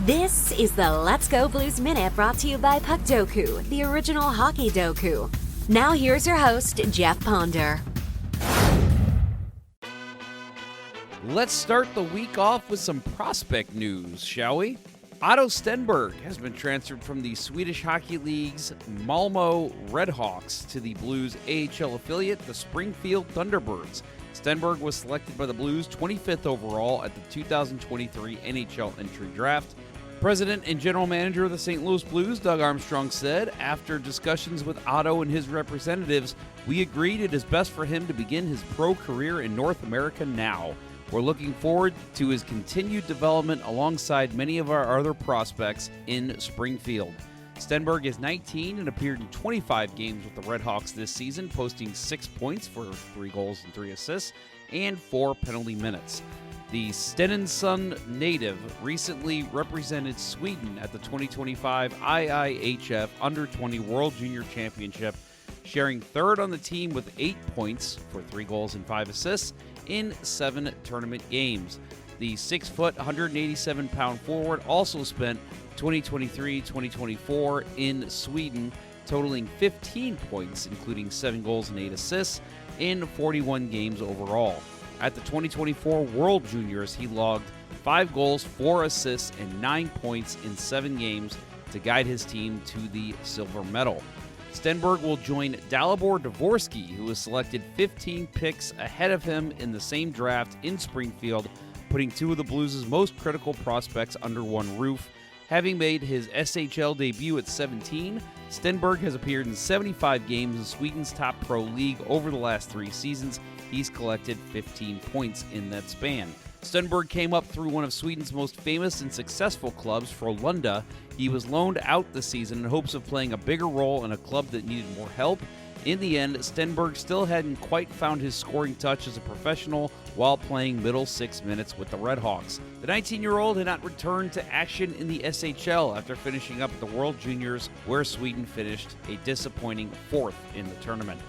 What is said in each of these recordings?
This is the Let's Go Blues Minute brought to you by Puckdoku, the original hockey doku. Now here's your host, Jeff Ponder. Let's start the week off with some prospect news, shall we? Otto Stenberg has been transferred from the Swedish Hockey League's Malmö Redhawks to the Blues AHL affiliate, the Springfield Thunderbirds. Stenberg was selected by the Blues 25th overall at the 2023 NHL entry draft. President and General Manager of the St. Louis Blues, Doug Armstrong, said, after discussions with Otto and his representatives, we agreed it is best for him to begin his pro career in North America now. We're looking forward to his continued development alongside many of our other prospects in Springfield. Stenberg is 19 and appeared in 25 games with the Redhawks this season, posting 6 points for 3 goals and 3 assists and 4 penalty minutes. The Stenungsund native recently represented Sweden at the 2025 IIHF Under-20 World Junior Championship, sharing third on the team with 8 points for 3 goals and 5 assists in 7 tournament games. The 6-foot, 187-pound forward also spent 2023-2024 in Sweden, totaling 15 points, including 7 goals and 8 assists in 41 games overall. At the 2024 World Juniors, he logged 5 goals, 4 assists, and 9 points in 7 games to guide his team to the silver medal. Stenberg will join Dalibor Dvorsky, who was selected 15 picks ahead of him in the same draft in Springfield, putting 2 of the Blues' most critical prospects under one roof. Having made his SHL debut at 17, Stenberg has appeared in 75 games in Sweden's top pro league over the last 3 seasons. He's collected 15 points in that span. Stenberg came up through one of Sweden's most famous and successful clubs, Frölunda. He was loaned out this season in hopes of playing a bigger role in a club that needed more help. In the end, Stenberg still hadn't quite found his scoring touch as a professional while playing middle 6 minutes with the Redhawks. The 19-year-old had not returned to action in the SHL after finishing up at the World Juniors, where Sweden finished a disappointing 4th in the tournament.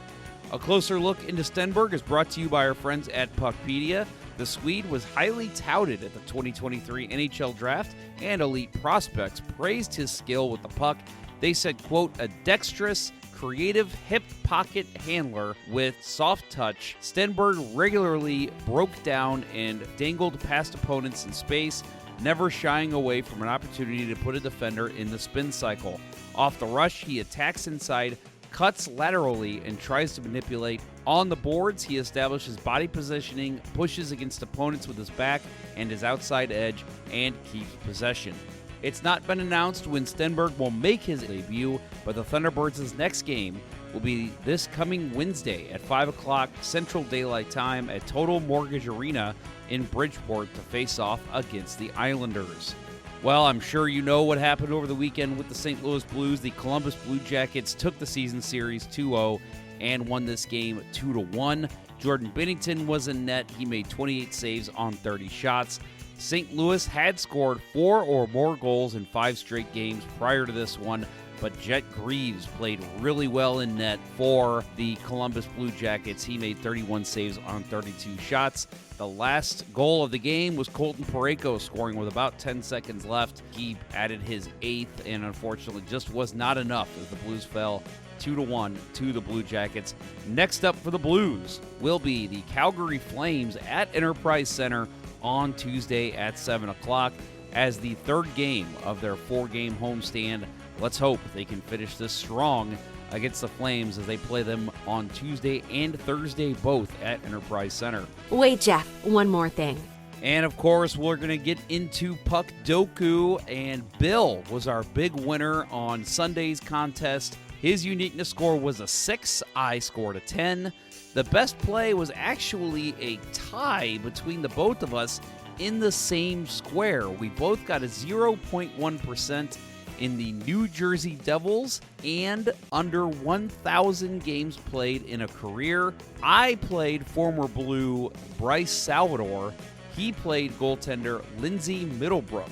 A closer look into Stenberg is brought to you by our friends at Puckpedia. The Swede was highly touted at the 2023 NHL Draft, and elite prospects praised his skill with the puck. They said, quote, a dexterous, creative hip pocket handler with soft touch. Stenberg regularly broke down and dangled past opponents in space, never shying away from an opportunity to put a defender in the spin cycle. Off the rush, he attacks inside, cuts laterally, and tries to manipulate. On the boards, he establishes body positioning, pushes against opponents with his back and his outside edge, and keeps possession. It's not been announced when Stenberg will make his debut, but the Thunderbirds' next game will be this coming Wednesday at 5 o'clock Central Daylight Time at Total Mortgage Arena in Bridgeport to face off against the Islanders. Well, I'm sure you know what happened over the weekend with the St. Louis Blues. The Columbus Blue Jackets took the season series 2-0 and won this game 2-1. Jordan Binnington was in net. He made 28 saves on 30 shots. St. Louis had scored 4 or more goals in 5 straight games prior to this one, but Jet Greaves played really well in net for the Columbus Blue Jackets. He made 31 saves on 32 shots. The last goal of the game was Colton Parayko scoring with about 10 seconds left. He added his 8th and unfortunately just was not enough as the Blues fell 2-1 to the Blue Jackets. Next up for the Blues will be the Calgary Flames at Enterprise Center on Tuesday at 7 o'clock as the 3rd game of their 4-game homestand. Let's hope they can finish this strong against the Flames as they play them on Tuesday and Thursday, both at Enterprise Center. Wait, Jeff, one more thing. And of course, we're going to get into Puckdoku, and Bill was our big winner on Sunday's contest. His uniqueness score was a 6. I scored a 10. The best play was actually a tie between the both of us in the same square. We both got a 0.1% in the New Jersey Devils and under 1,000 games played in a career. I played former Blue Bryce Salvador. He played goaltender Lindsay Middlebrook.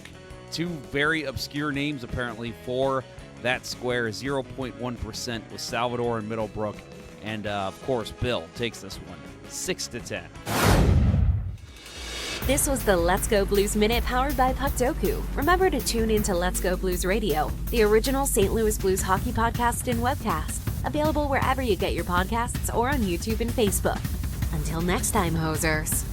2 very obscure names apparently for that square. 0.1% with Salvador and Middlebrook. And of course, Bill takes this one 6-10. This was the Let's Go Blues Minute powered by Puckdoku. Remember to tune into Let's Go Blues Radio, the original St. Louis Blues hockey podcast and webcast. Available wherever you get your podcasts or on YouTube and Facebook. Until next time, hosers.